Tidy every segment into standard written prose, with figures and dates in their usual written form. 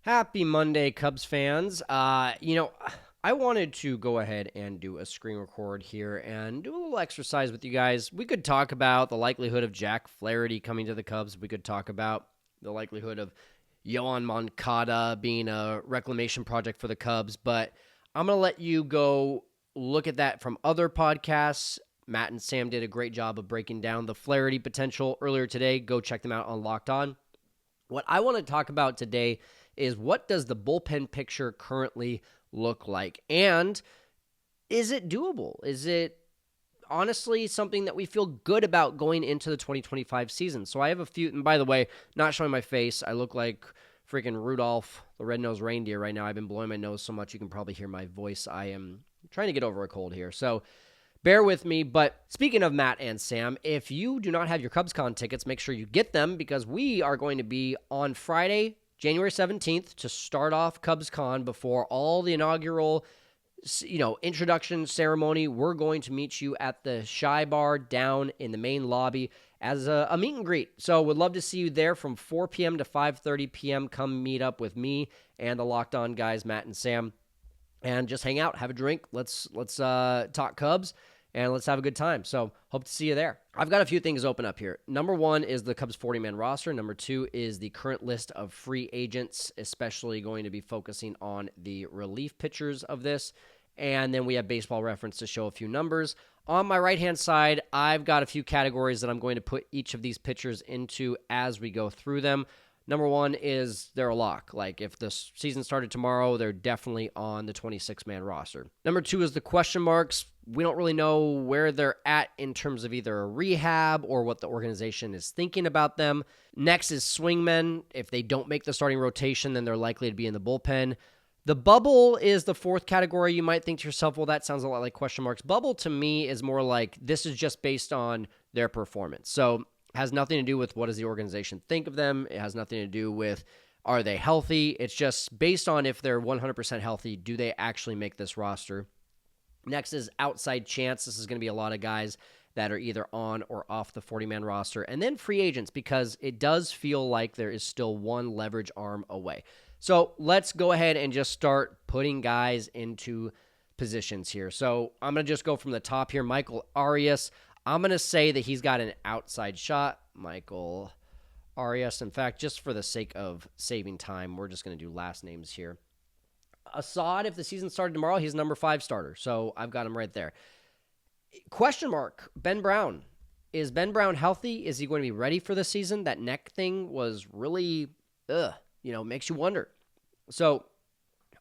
Happy Monday, Cubs fans. I wanted to go ahead and do a screen record here and do a little exercise with you guys. We could talk about the likelihood of Jack Flaherty coming to the Cubs. We could talk about the likelihood of Yoan Moncada being a reclamation project for the Cubs, but I'm going to let you go look at that from other podcasts. Matt and Sam did a great job of breaking down the Flaherty potential earlier today. Go check them out on Locked On. What I want to talk about today is what does the bullpen picture currently look like? And is it doable? Is it honestly something that we feel good about going into the 2025 season? So I have a few, and by the way, not showing my face, I look like freaking Rudolph the Red-Nosed Reindeer right now. I've been blowing my nose so much you can probably hear my voice. I am trying to get over a cold here. So bear with me. But speaking of Matt and Sam, if you do not have your CubsCon tickets, make sure you get them because we are going to be on Friday, January 17th, to start off CubsCon before all the inaugural, introduction ceremony. We're going to meet you at the Shy Bar down in the main lobby as a meet and greet. So would love to see you there from 4 p.m. to 5:30 p.m. Come meet up with me and the Locked On guys, Matt and Sam, and just hang out, have a drink. Let's talk Cubs. And let's have a good time. So hope to see you there. I've got a few things open up here. Number one is the Cubs 40-man roster. Number two is the current list of free agents, especially going to be focusing on the relief pitchers of this. And then we have Baseball Reference to show a few numbers. On my right-hand side, I've got a few categories that I'm going to put each of these pitchers into as we go through them. Number one is they're a lock. Like if the season started tomorrow, they're definitely on the 26-man roster. Number two is the question marks. We don't really know where they're at in terms of either a rehab or what the organization is thinking about them. Next is swingmen. If they don't make the starting rotation, then they're likely to be in the bullpen. The bubble is the fourth category. You might think to yourself, well, that sounds a lot like question marks. Bubble to me is more like this is just based on their performance. So has nothing to do with what does the organization think of them. It has nothing to do with are they healthy. It's just based on if they're 100% healthy, do they actually make this roster? Next is outside chance. This is going to be a lot of guys that are either on or off the 40-man roster. And then free agents, because it does feel like there is still one leverage arm away. So let's go ahead and just start putting guys into positions here. So I'm going to just go from the top here. Michael Arias. I'm going to say that he's got an outside shot. Michael Arias. In fact, just for the sake of saving time, we're just going to do last names here. Assad, if the season started tomorrow, he's number 5 starter. So I've got him right there. Question mark, Ben Brown. Is Ben Brown healthy? Is he going to be ready for the season? That neck thing was really, makes you wonder. So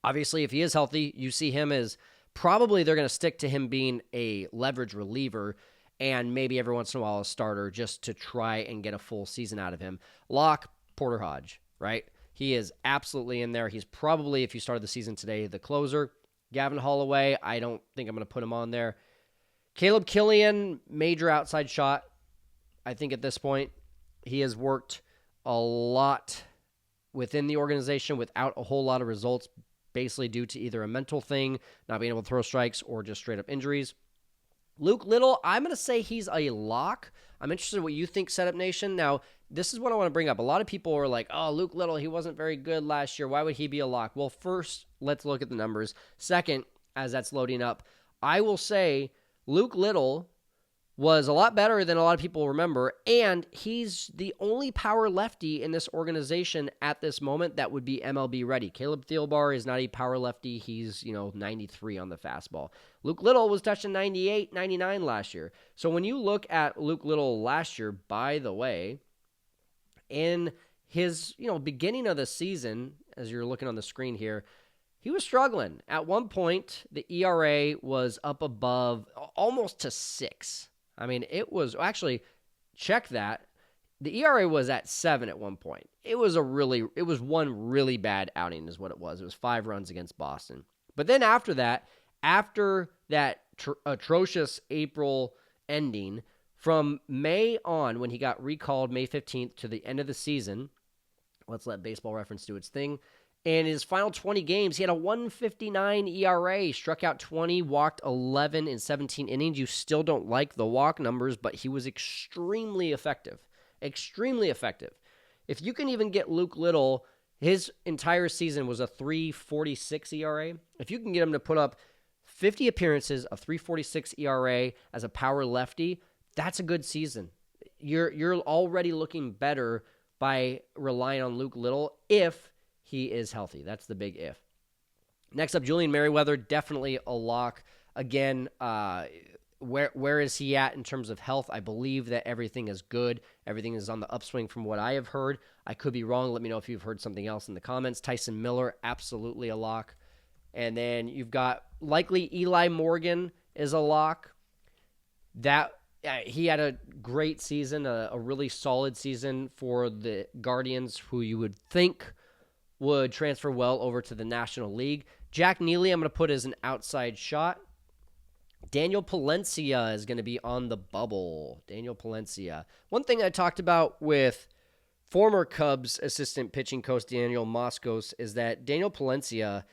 obviously if he is healthy, you see him as probably they're going to stick to him being a leverage reliever and maybe every once in a while a starter just to try and get a full season out of him. Lock, Porter Hodge, right? He is absolutely in there. He's probably, if you started the season today, the closer. Gavin Holloway, I don't think I'm going to put him on there. Caleb Killian, major outside shot. I think at this point, he has worked a lot within the organization without a whole lot of results, basically due to either a mental thing, not being able to throw strikes, or just straight up injuries. Luke Little, I'm going to say he's a lock. I'm interested in what you think, Setup Nation. Now, this is what I want to bring up. A lot of people are like, oh, Luke Little, he wasn't very good last year. Why would he be a lock? Well, first, let's look at the numbers. Second, as that's loading up, I will say Luke Little was a lot better than a lot of people remember, and he's the only power lefty in this organization at this moment that would be MLB ready. Caleb Thielbar is not a power lefty. He's, 93 on the fastball. Luke Little was touching 98, 99 last year. So when you look at Luke Little last year, by the way, in his, beginning of the season, as you're looking on the screen here, he was struggling. At one point, the ERA was up above almost to 6. I mean, it was actually, check that. The ERA was at 7 at one point. It was one really bad outing is what it was. It was 5 runs against Boston. But then after that atrocious April ending, from May on, when he got recalled May 15th to the end of the season, let's let Baseball Reference do its thing. In his final 20 games, he had a 1.59 ERA, struck out 20, walked 11 in 17 innings. You still don't like the walk numbers, but he was extremely effective. Extremely effective. If you can even get Luke Little His entire season was a 3.46 ERA. If you can get him to put up 50 appearances, a 3.46 ERA as a power lefty, that's a good season. You're already looking better by relying on Luke Little if he is healthy. That's the big if. Next up, Julian Merriweather, definitely a lock. Again, where is he at in terms of health? I believe that everything is good. Everything is on the upswing from what I have heard. I could be wrong. Let me know if you've heard something else in the comments. Tyson Miller, absolutely a lock. And then you've got likely Eli Morgan is a lock. He had a great season, a really solid season for the Guardians, who you would think would transfer well over to the National League. Jack Neely, I'm going to put as an outside shot. Daniel Palencia is going to be on the bubble. Daniel Palencia. One thing I talked about with former Cubs assistant pitching coach Daniel Moscos is that Daniel Palencia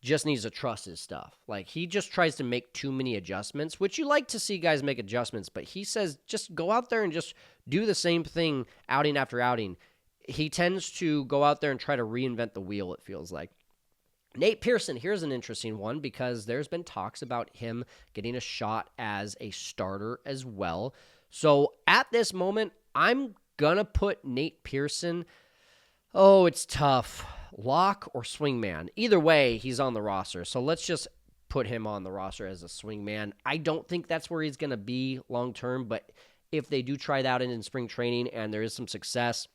just needs to trust his stuff. Like, he just tries to make too many adjustments, which you like to see guys make adjustments, but he says just go out there and just do the same thing outing after outing. He tends to go out there and try to reinvent the wheel, it feels like. Nate Pearson, here's an interesting one because there's been talks about him getting a shot as a starter as well. So at this moment, I'm going to put Nate Pearson. Oh, it's tough. Lock or swingman. Either way, he's on the roster. So let's just put him on the roster as a swingman. I don't think that's where he's going to be long term, but if they do try that out in spring training and there is some success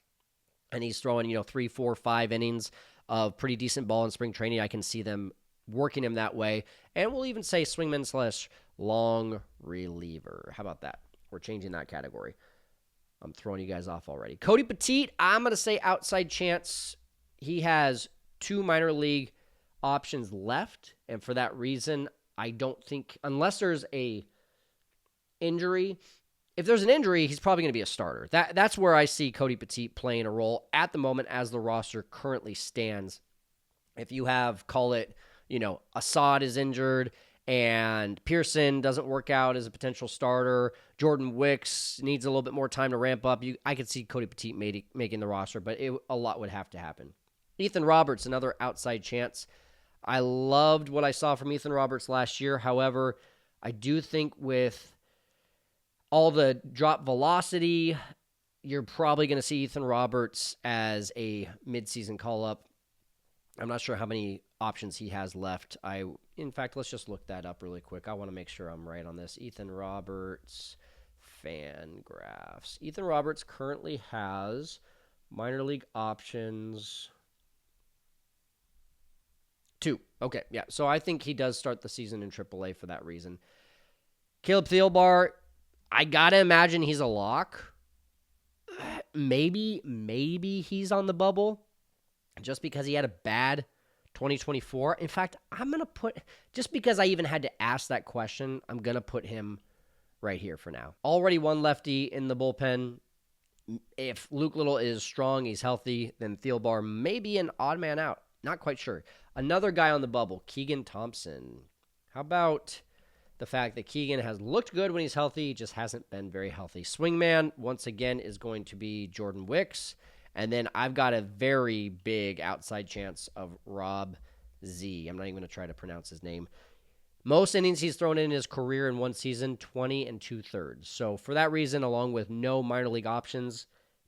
and he's throwing, 3, 4, 5 innings of pretty decent ball in spring training, I can see them working him that way. And we'll even say swingman / long reliever. How about that? We're changing that category. I'm throwing you guys off already. Cody Petit, I'm going to say outside chance. He has 2 minor league options left, and for that reason, I don't think, unless there's a injury, if there's an injury, he's probably going to be a starter. That's where I see Cody Petit playing a role at the moment as the roster currently stands. If you have, call it, Assad is injured and Pearson doesn't work out as a potential starter, Jordan Wicks needs a little bit more time to ramp up, I could see Cody Petit making the roster, but a lot would have to happen. Ethan Roberts, another outside chance. I loved what I saw from Ethan Roberts last year. However, I do think with all the drop velocity, you're probably going to see Ethan Roberts as a midseason call-up. I'm not sure how many options he has left. In fact, let's just look that up really quick. I want to make sure I'm right on this. Ethan Roberts, Fangraphs. Ethan Roberts currently has minor league options 2. Okay, yeah. So I think he does start the season in AAA for that reason. Caleb Thielbar, I got to imagine he's a lock. Maybe he's on the bubble just because he had a bad 2024. In fact, I'm going to put, just because I even had to ask that question, I'm going to put him right here for now. Already one lefty in the bullpen. If Luke Little is strong, he's healthy, then Thielbar may be an odd man out. Not quite sure. Another guy on the bubble, Keegan Thompson. How about the fact that Keegan has looked good when he's healthy, just hasn't been very healthy? Swingman, once again, is going to be Jordan Wicks. And then I've got a very big outside chance of Rob Z. I'm not even going to try to pronounce his name. Most innings he's thrown in his career in one season, 20 2/3. So for that reason, along with no minor league options,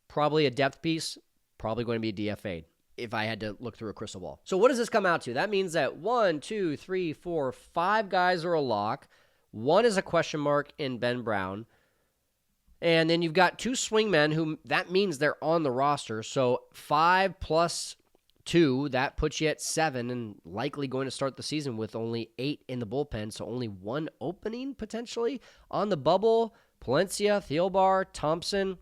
probably a depth piece, probably going to be DFA'd if I had to look through a crystal ball. So what does this come out to? That means that 1, 2, 3, 4, 5 guys are a lock. 1 is a question mark in Ben Brown. And then you've got 2 swingmen who that means they're on the roster. So 5 plus 2, that puts you at 7 and likely going to start the season with only 8 in the bullpen. So only 1 opening potentially on the bubble. Palencia, Thielbar, Thompson.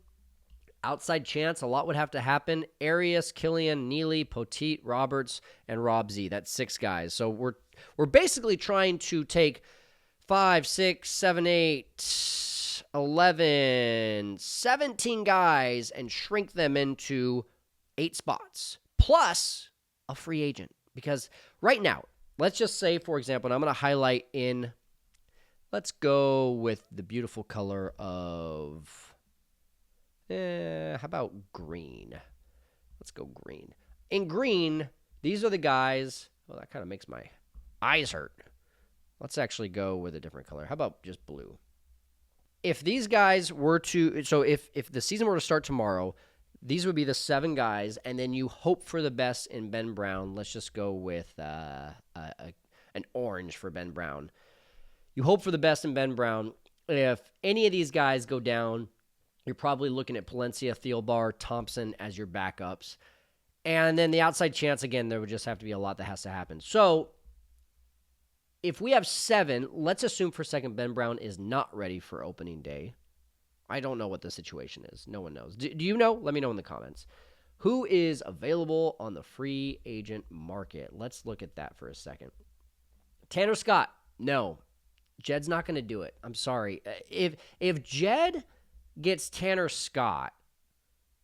Outside chance, a lot would have to happen. Arias, Killian, Neely, Poteet, Roberts, and Rob Z. That's 6 guys. So we're basically trying to take 5, 6, 7, 8, 11, 17 guys and shrink them into 8 spots, plus a free agent. Because right now, let's just say, for example, and I'm going to highlight in, let's go with the beautiful color of, how about green? Let's go green. In green, these are the guys. Well, that kind of makes my eyes hurt. Let's actually go with a different color. How about just blue? If these guys were to, so if the season were to start tomorrow, these would be the 7 guys, and then you hope for the best in Ben Brown. Let's just go with an orange for Ben Brown. You hope for the best in Ben Brown. If any of these guys go down, you're probably looking at Palencia, Thielbar, Thompson as your backups. And then the outside chance, again, there would just have to be a lot that has to happen. So if we have 7, let's assume for a second Ben Brown is not ready for opening day. I don't know what the situation is. No one knows. Do you know? Let me know in the comments. Who is available on the free agent market? Let's look at that for a second. Tanner Scott. No. Jed's not going to do it. I'm sorry. If Jed gets Tanner Scott,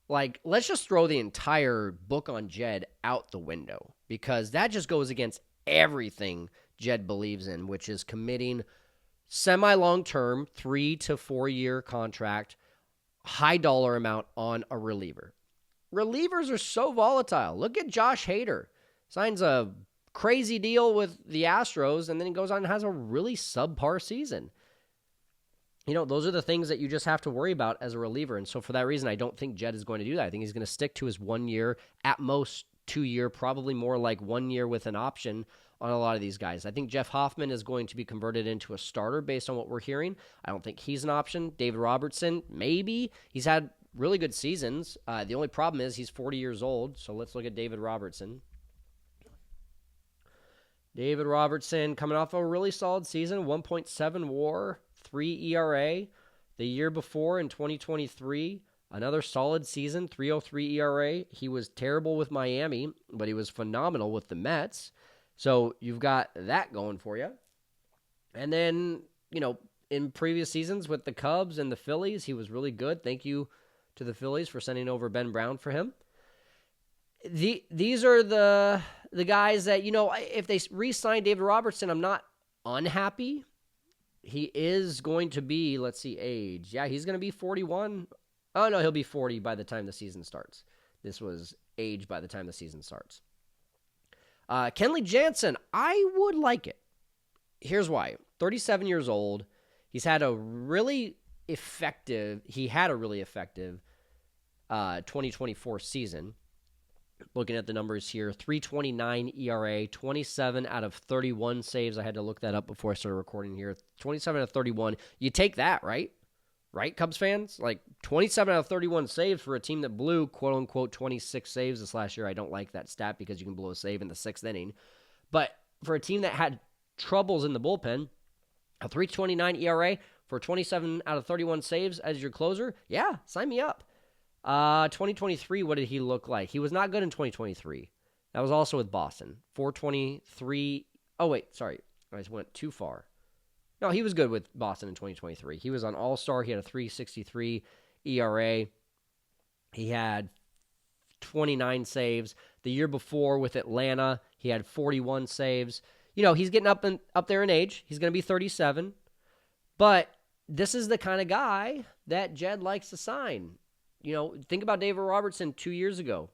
like, let's just throw the entire book on Jed out the window, because that just goes against everything Jed believes in, which is committing semi-long-term 3 to 4 year contract, high dollar amount on a reliever. Relievers are so volatile. Look at Josh Hader. Signs a crazy deal with the Astros, and then he goes on and has a really subpar season. You know, those are the things that you just have to worry about as a reliever. And so for that reason, I don't think Jed is going to do that. I think he's going to stick to his 1 year, at most 2 year, probably more like 1 year with an option on a lot of these guys. I think Jeff Hoffman is going to be converted into a starter based on what we're hearing. I don't think he's an option. David Robertson, maybe. He's had really good seasons. The only problem is he's 40 years old. So let's look at David Robertson. David Robertson coming off a really solid season, 1.7 WAR, 3 ERA. The year before in 2023, another solid season, 3.03 ERA. He was terrible with Miami, but he was phenomenal with the Mets. So you've got that going for you. And then, you know, in previous seasons with the Cubs and the Phillies, he was really good. Thank you to the Phillies for sending over Ben Brown for him. These are the guys that, you know, if they re-sign David Robertson, I'm not unhappy. He is going to be, let's see, age. Yeah, he's going to be 41. Oh, no, he'll be 40 by the time the season starts. This was age by the time the season starts. Kenley Jansen, I would like it. Here's why. 37 years old. He had a really effective 2024 season. Looking at the numbers here, 3.29 ERA, 27 out of 31 saves. I had to look that up before I started recording here. 27 out of 31. You take that, right? Right, Cubs fans? Like, 27 out of 31 saves for a team that blew, quote-unquote, 26 saves this last year. I don't like that stat because you can blow a save in the 6th inning. But for a team that had troubles in the bullpen, a 3.29 ERA for 27 out of 31 saves as your closer, yeah, sign me up. 2023, what did he look like? He was not good in 2023. That was also with Boston. 4.23. Oh, wait, sorry. I just went too far. No, he was good with Boston in 2023. He was on All-Star. He had a 3.63 ERA. He had 29 saves. The year before with Atlanta, he had 41 saves. You know, he's getting up there in age. He's going to be 37. But this is the kind of guy that Jed likes to sign. You know, think about David Robertson 2 years ago.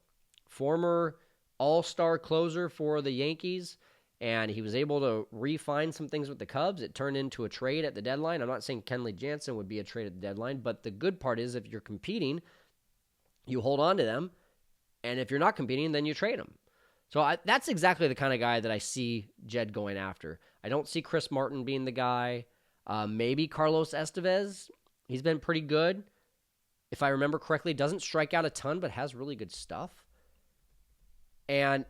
Former all-star closer for the Yankees, and he was able to refine some things with the Cubs. It turned into a trade at the deadline. I'm not saying Kenley Jansen would be a trade at the deadline, but the good part is if you're competing, you hold on to them, and if you're not competing, then you trade them. So that's exactly the kind of guy that I see Jed going after. I don't see Chris Martin being the guy. Maybe Carlos Estevez. He's been pretty good. If I remember correctly, doesn't strike out a ton, but has really good stuff. And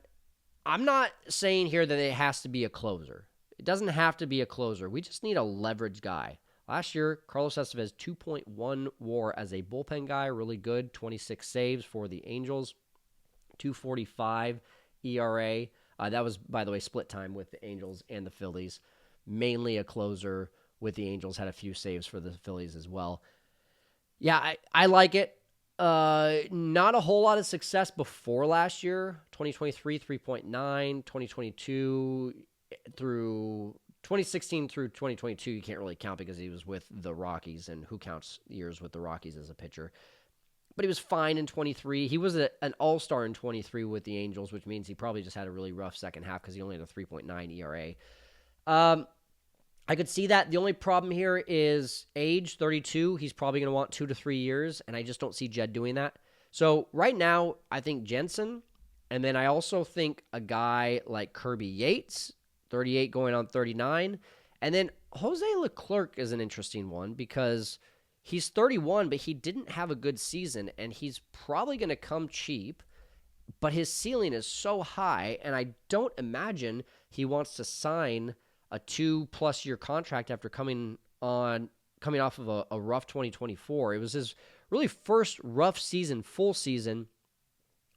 I'm not saying here that it has to be a closer. It doesn't have to be a closer. We just need a leverage guy. Last year, Carlos Estevez, 2.1 WAR as a bullpen guy, really good. 26 saves for the Angels, 2.45 ERA. That was, by the way, split time with the Angels and the Phillies. Mainly a closer with the Angels, had a few saves for the Phillies as well. Yeah, I like it. Not a whole lot of success before last year. 2023, 3.9. 2022 through 2016 through 2022, you can't really count because he was with the Rockies, and who counts years with the Rockies as a pitcher? but he was fine in 23. He was an all-star in 23 with the Angels, which means he probably just had a really rough second half because he only had a 3.9 ERA. I could see that. The only problem here is age, 32. He's probably going to want 2 to 3 years, and I just don't see Jed doing that. So right now, I think Jensen, and then I also think a guy like Kirby Yates, 38 going on 39, and then Jose Leclerc is an interesting one because he's 31, but he didn't have a good season, and he's probably going to come cheap, but his ceiling is so high, and I don't imagine he wants to sign a 2+ year contract after coming off of a rough 2024. It was his really first rough season, full season,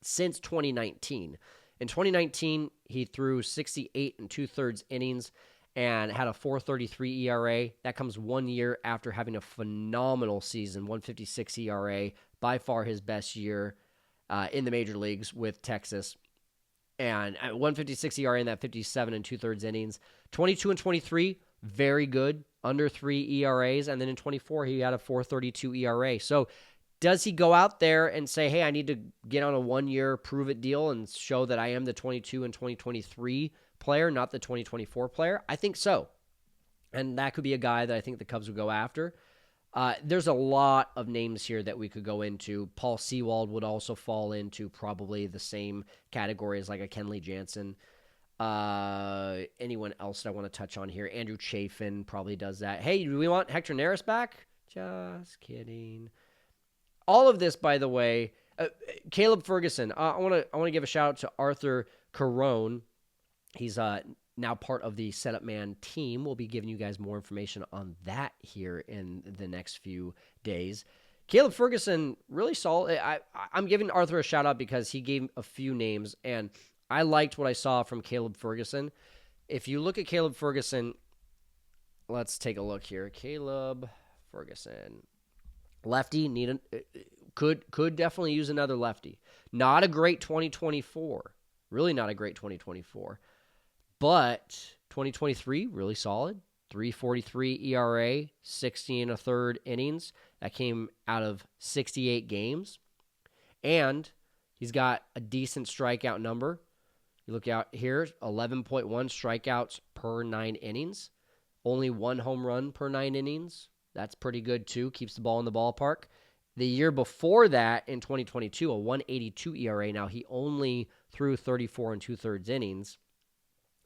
since 2019. In 2019, he threw 68 2/3 innings and had a 4.33 ERA. That comes 1 year after having a phenomenal season, 1.56 ERA, by far his best year in the major leagues with Texas. And at 1.56 ERA in that 57 2/3 innings. 22 and 23, very good, under 3 ERAs. And then in 24, he had a 4.32 ERA. So does he go out there and say, hey, I need to get on a 1-year prove-it deal and show that I am the 22 and 2023 player, not the 2024 player? I think so. And that could be a guy that I think the Cubs would go after. There's a lot of names here that we could go into. Paul Sewald would also fall into probably the same category as like a Kenley Jansen. Anyone else that I want to touch on here? Andrew Chafin probably does that. Hey, do we want Hector Neris back? Just kidding. All of this, by the way, Caleb Ferguson. I want to give a shout out to Arthur Carone. He's now part of the Setup Man team. We'll be giving you guys more information on that here in the next few days. Caleb Ferguson, really solid. I'm giving Arthur a shout out because he gave a few names, and I liked what I saw from Caleb Ferguson. If you look at Caleb Ferguson, let's take a look here. Caleb Ferguson, lefty, could definitely use another lefty. Not a great 2024. Really not a great 2024. But 2023, really solid. 3.43 ERA, 60 1/3 innings. That came out of 68 games. And he's got a decent strikeout number. You look out here, 11.1 strikeouts per 9 innings. Only 1 home run per 9 innings. That's pretty good, too. Keeps the ball in the ballpark. The year before that, in 2022, a 1.82 ERA. Now, he only threw 34 2/3 innings.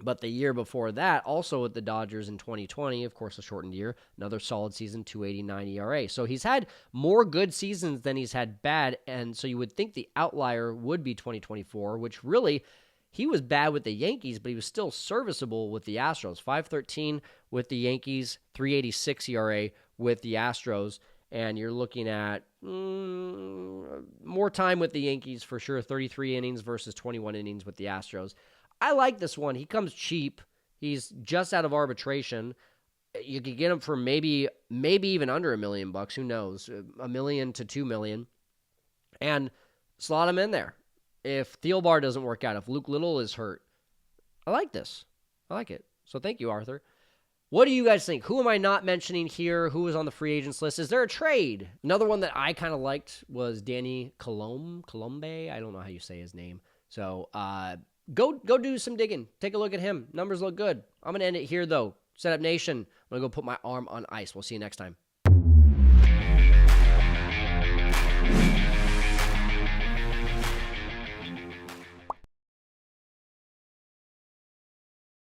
But the year before that, also with the Dodgers in 2020, of course, a shortened year, another solid season, 2.89 ERA. So he's had more good seasons than he's had bad, and so you would think the outlier would be 2024, which really, he was bad with the Yankees, but he was still serviceable with the Astros. 5.13 with the Yankees, 3.86 ERA with the Astros, and you're looking at more time with the Yankees for sure, 33 innings versus 21 innings with the Astros. I like this one. He comes cheap. He's just out of arbitration. You could get him for maybe even under $1 million. Who knows? $1 million to $2 million, and slot him in there. If Thielbar doesn't work out, if Luke Little is hurt, I like this. I like it. So thank you, Arthur. What do you guys think? Who am I not mentioning here? Who is on the free agents list? Is there a trade? Another one that I kind of liked was Danny Colombe. I don't know how you say his name. So go do some digging. Take a look at him. Numbers look good. I'm going to end it here, though. Setup Nation, I'm going to go put my arm on ice. We'll see you next time.